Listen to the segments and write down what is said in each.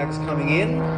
flags coming in.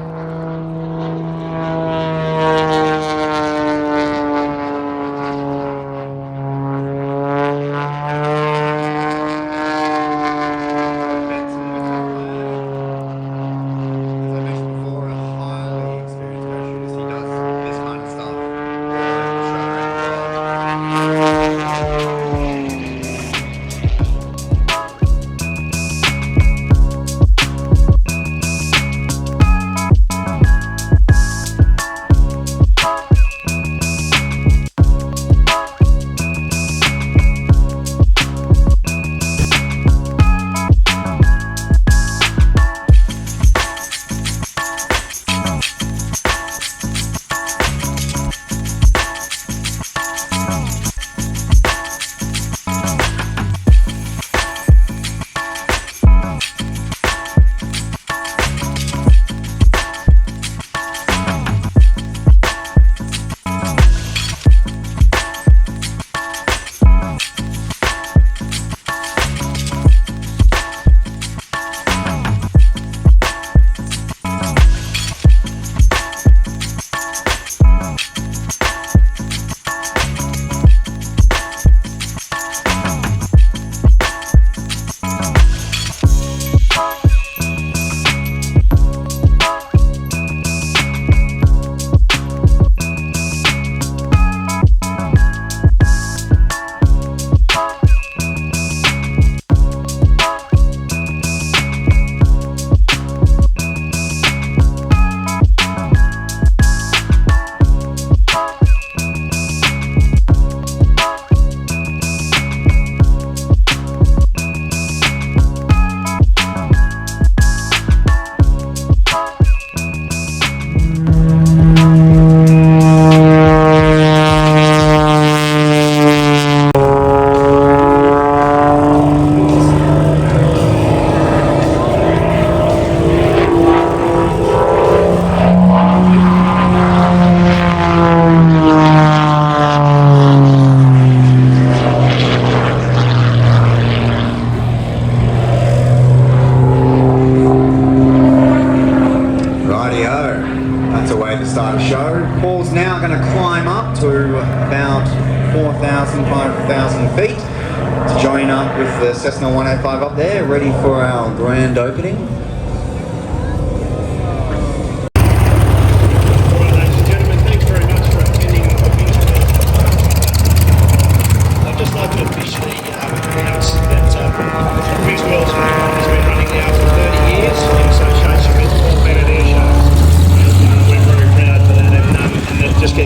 That's a way to start a show. Paul's now going to climb up to about 4,000, 5,000 feet to join up with the Cessna 185 up there, ready for our grand opening.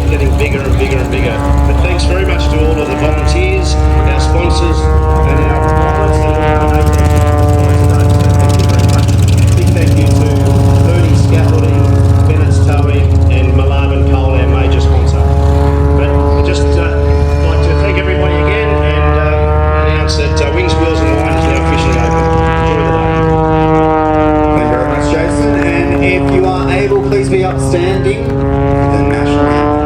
Getting bigger and bigger and bigger. But thanks very much to all of the volunteers, our sponsors, and our pilots that thank you very much. Big thank you to 30 Scaffolding, Bennet's Towing, and Malaban Coal, our major sponsor. But I'd just like to thank everybody again and announce that Wings, Wheels and Wine is now officially open. Enjoy the day. Thank you very much, Jason. And if you are able, please be upstanding for the national anthem.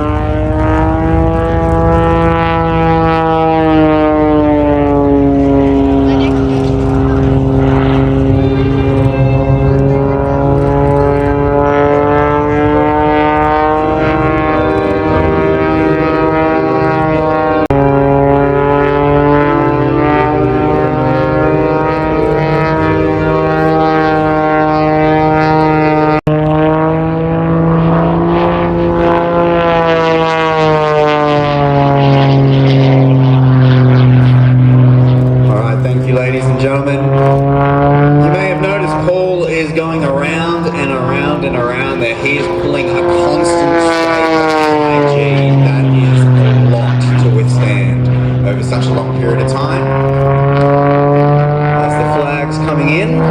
Ladies and gentlemen, you may have noticed Paul is going around and around and around there. He is pulling a constant straight of IG. That is a lot to withstand over such a long period of time. As the flag's coming in.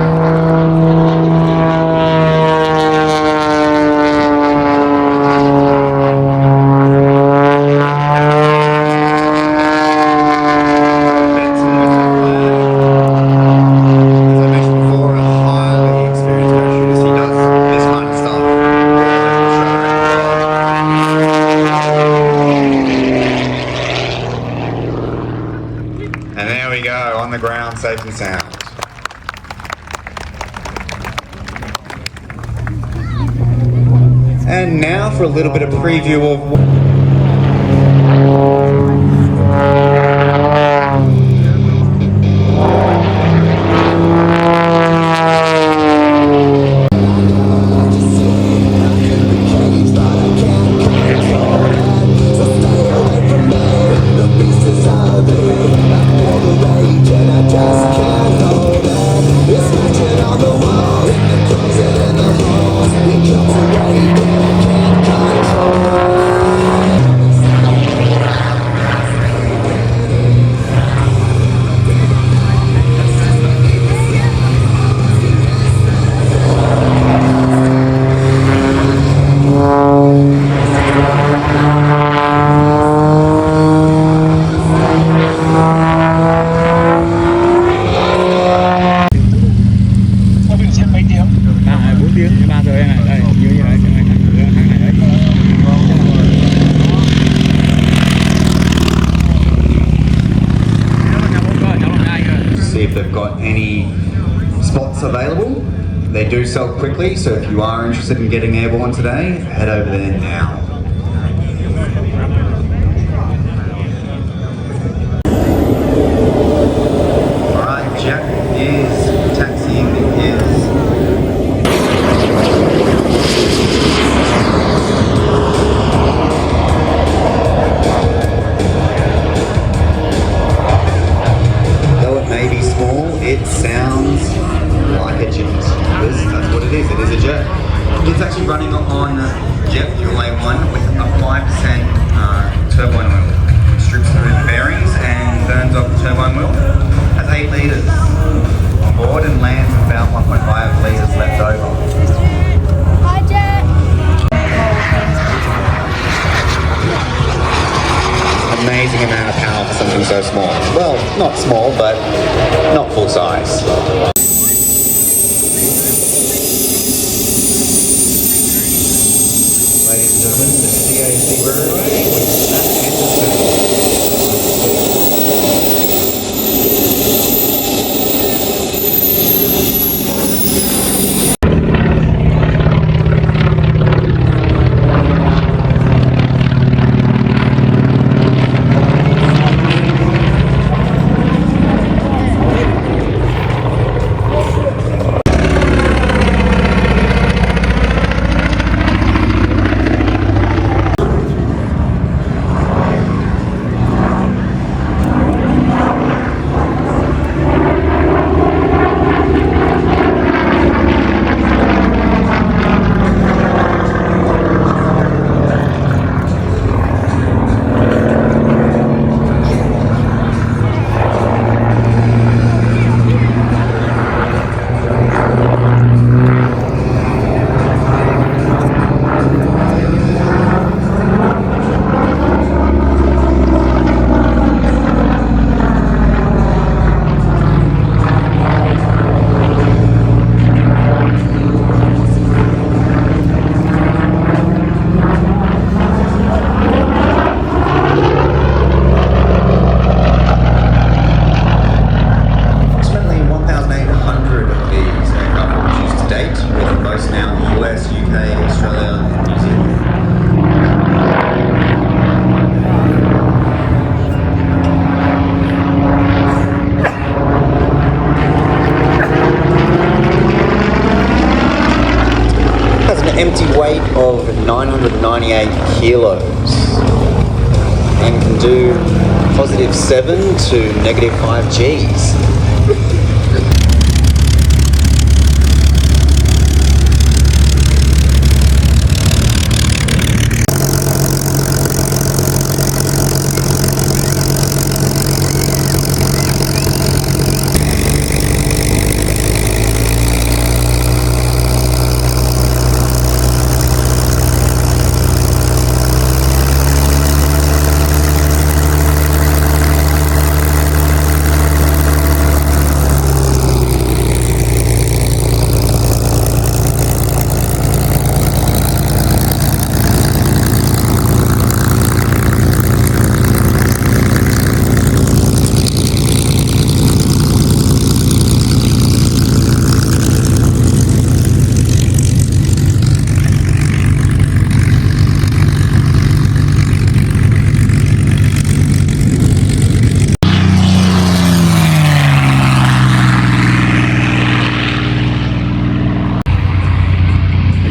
And there we go, on the ground, safe and sound. And now for a little bit of preview of see if they've got any spots available. They do sell quickly, so if you are interested in getting airborne today, head over there now. Alright, Jack is taxiing his it sounds like a jet. That's what it is. It is a jet. It's actually running on jet fuel A1 with a 5% turbine oil. It strips through the bearings and burns off the turbine wheel. Has 8 litres on board and lands with about 1.5 litres left over. Hi, Jet. Amazing amount of power for something so small. Well, not small, but not full size. Ladies and gentlemen, the CAC runway with Stunt and empty weight of 998 kilos and can do +7 to -5 Gs.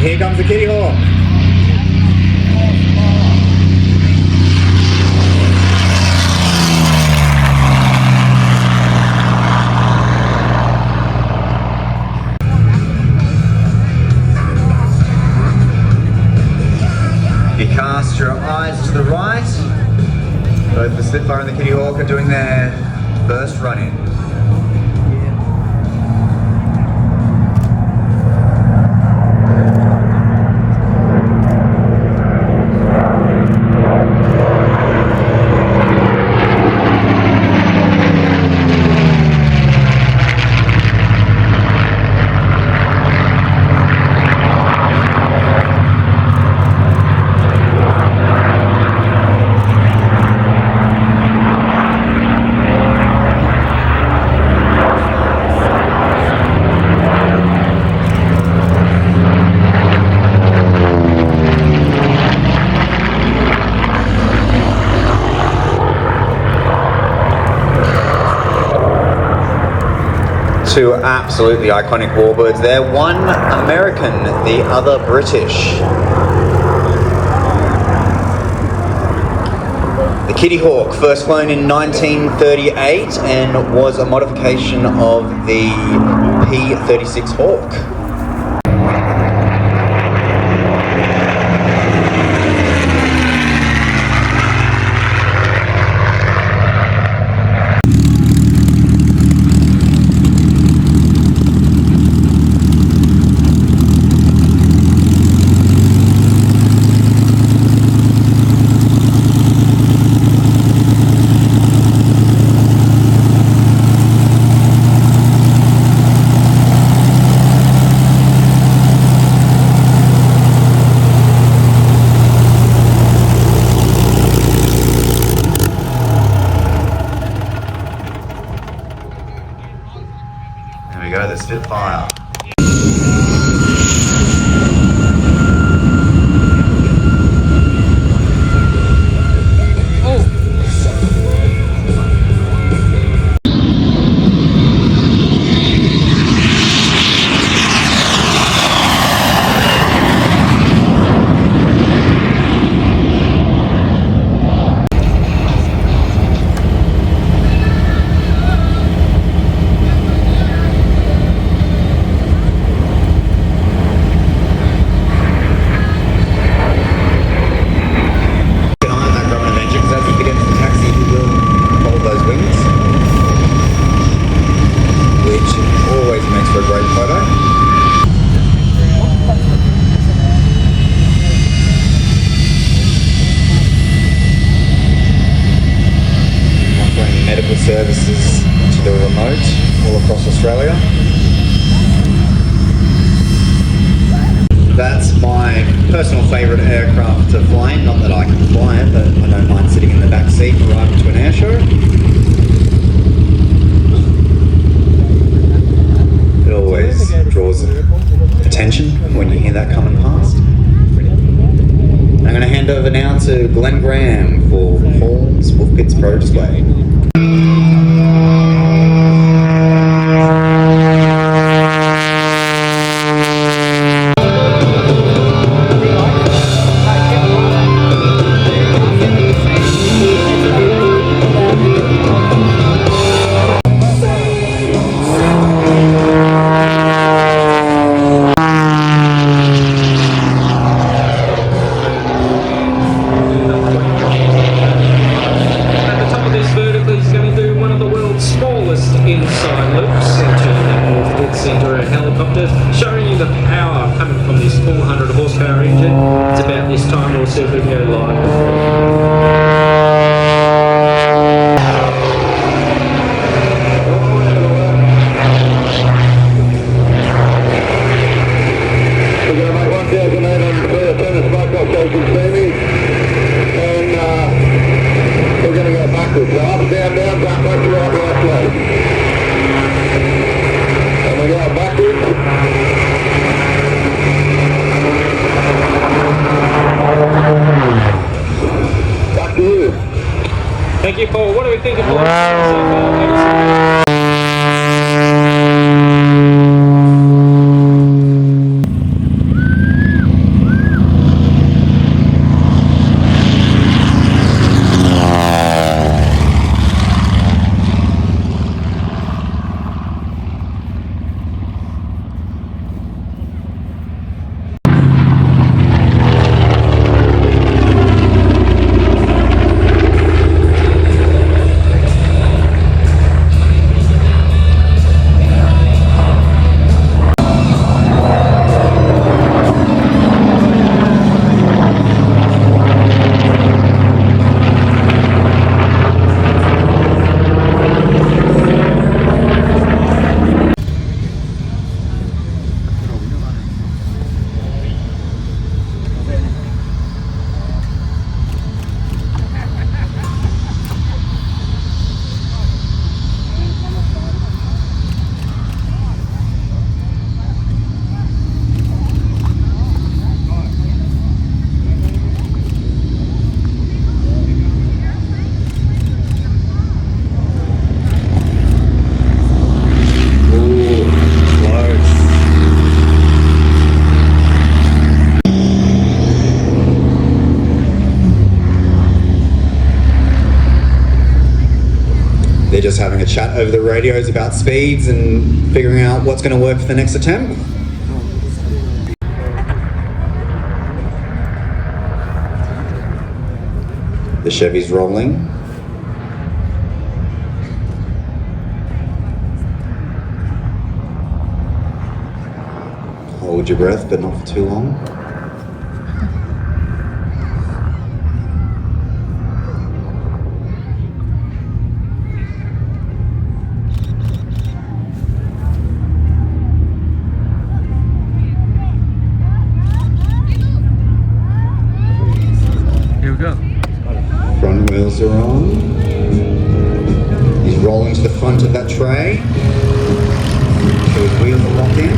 Here comes the Kitty Hawk. You cast your eyes to the right. Both the Spitfire and the Kitty Hawk are doing their first run-in. Two absolutely iconic Warbirds there. One American, the other British. The Kitty Hawk, first flown in 1938 and was a modification of the P-36 Hawk. There we go, the Spitfire. Services to the remote all across Australia. That's my personal favourite aircraft to fly in. Not that I can fly it, but I don't mind sitting in the back seat and riding to an air show. It always draws attention when you hear that coming past. I'm going to hand over now to Glenn Graham for Paul's Wolf Pits Pro Display. Showing you the power coming from this 400 horsepower engine. It's about this time we'll see if we can go live. We're going to make 1,008 on the clear, turn the smoke off so you can see me. And we're going to go backwards. So up, down, down, back, right, left. And we go backwards. Back to you. Thank you, Paul. What do we think of Paul? just having a chat over the radios about speeds and figuring out what's going to work for the next attempt. The Chevy's rolling. Hold your breath, but not for too long. Here we go. Front wheels are on. He's rolling to the front of that tray. So his wheels are locked in.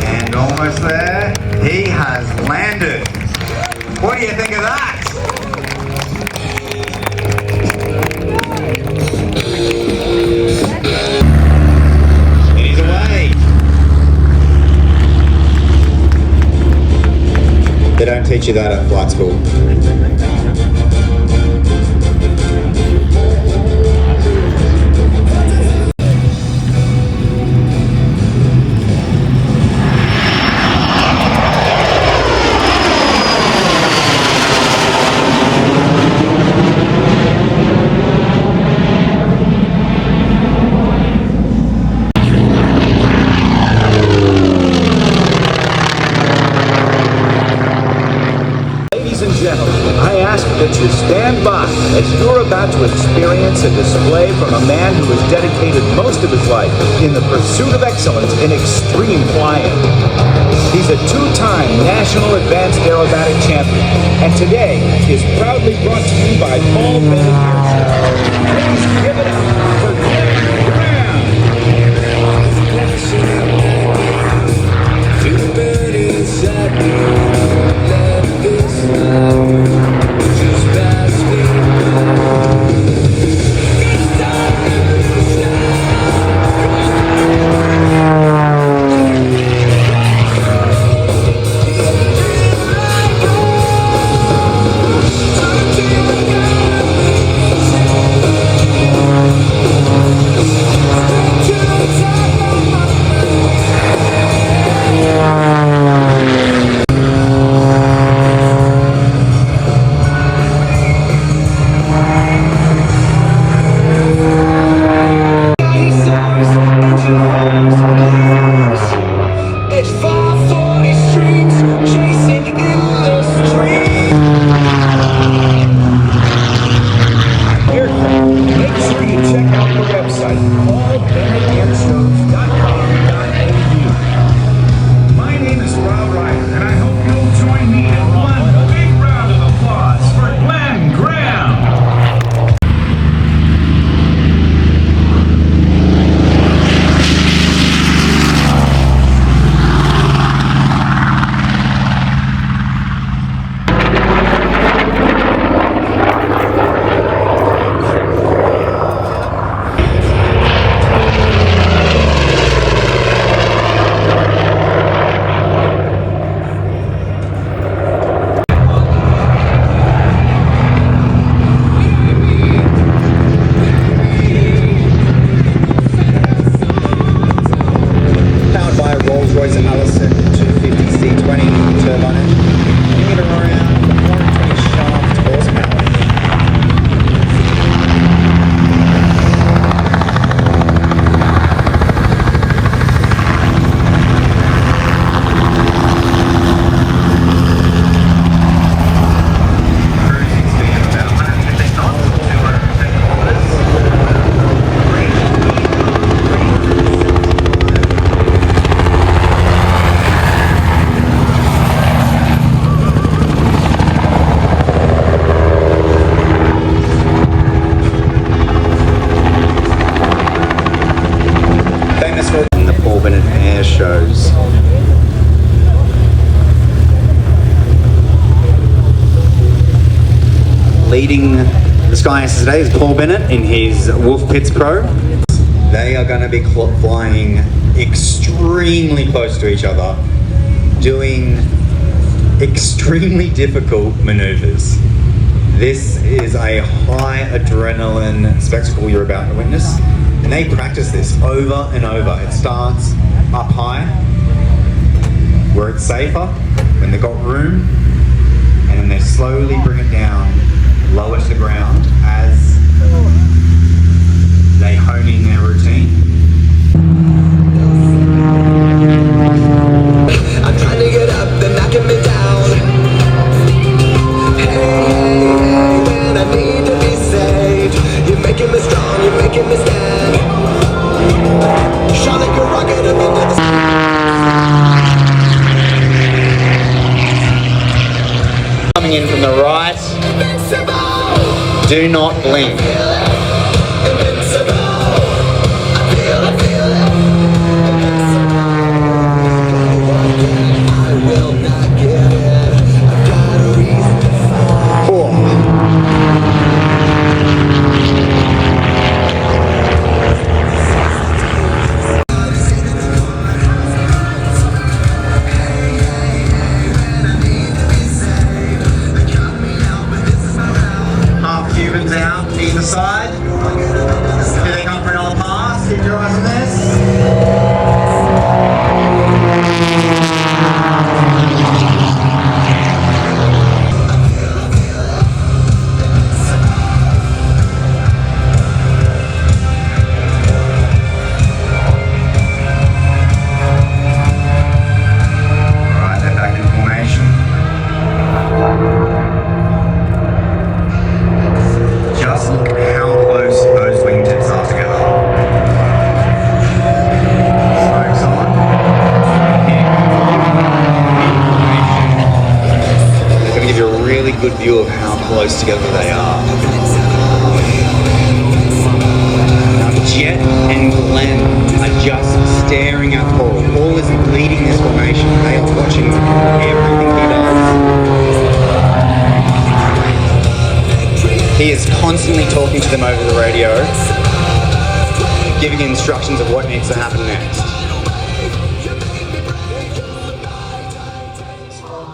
And almost there. He has landed. What do you think of that? And he's away. They don't teach you that at flight school. Ladies and gentlemen, I ask that you stand by as you're about to experience a display from a man who has dedicated most of his life in the pursuit of excellence in extreme flying. He's a two-time National Advanced Aerobatic Champion, and today is proudly brought to you by Paul Bennet Airshow. Please give it up for Glenn Graham. Airshows. Leading the Sky Aces today is Paul Bennet in his Wolf Pitts Pro. They are going to be flying extremely close to each other, doing extremely difficult maneuvers. This is a high adrenaline spectacle you're about to witness, and they practice this over and over. It starts up high, where it's safer, when they've got room, and then they slowly bring it down lower to the ground as they hone in their routine. I'm trying to get up, they're knocking me down. Hey, when I need to be saved, you're making me strong, you're making me stand. Shot like a rocket up into the Coming in from the right, invincible. do not blink. Invincible. I feel it. I will not give in. I've got a reason to fight. 4. Half Cubans out, either side. Here they come for another pass. Keep your eyes on this. Alright, they're back in formation. Just look how close those wingtips are together. Smokes on. It's going to give you a really good view of how close together they are. Now Jet and Glenn are just staring at Paul. Paul is leading this formation. They are watching everything he does. He is constantly talking to them over the radio, giving instructions of what needs to happen next.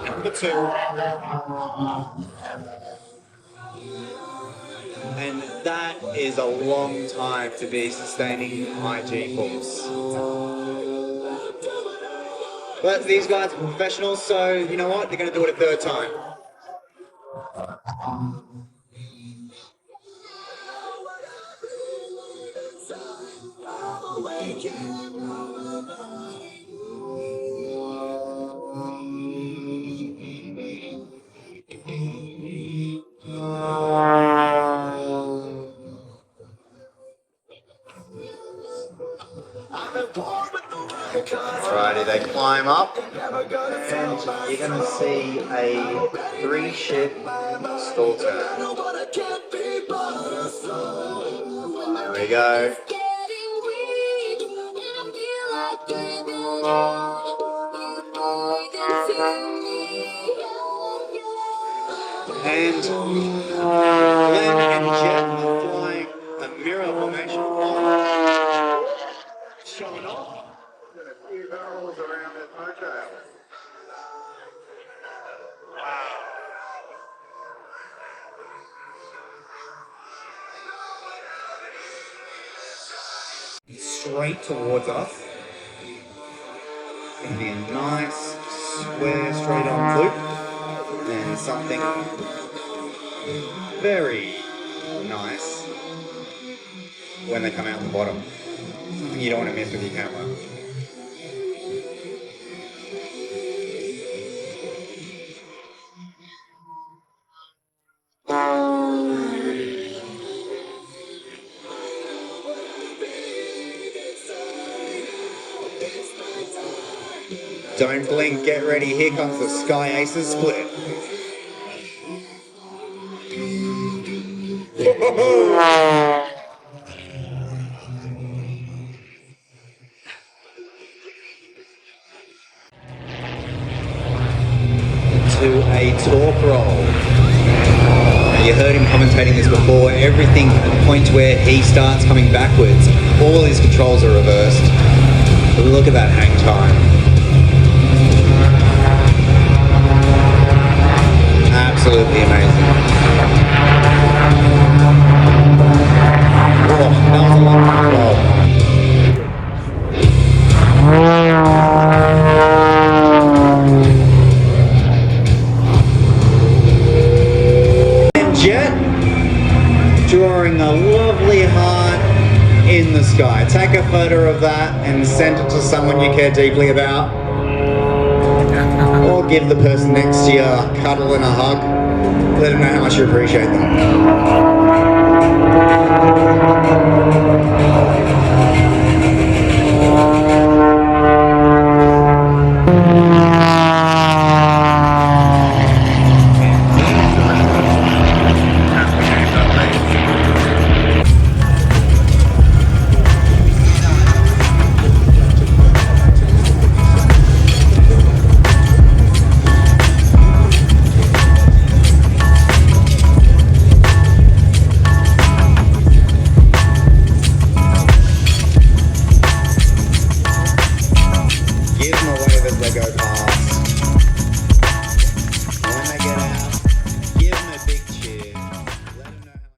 Number 2. And that is a long time to be sustaining high G-force. But these guys are professionals, so you know what? They're going to do it a third time. Alrighty, they climb up, and you're going to see a 3-ship stall turn. There we go. And Glenn and Jet are flying a mirror formation. Showing off. Got a few barrels around that motel. Straight towards us. Gonna be a nice square straight on loop and something very nice when they come out the bottom. Something you don't want to miss with your camera. Don't blink, get ready, here comes the Sky Aces split. To a torque roll. Now you heard him commentating this before, everything at the point where he starts coming backwards, all his controls are reversed. But look at that hang time. Absolutely amazing. send it to someone you care deeply about. Or give the person next to you a cuddle and a hug. Let them know how much you appreciate them.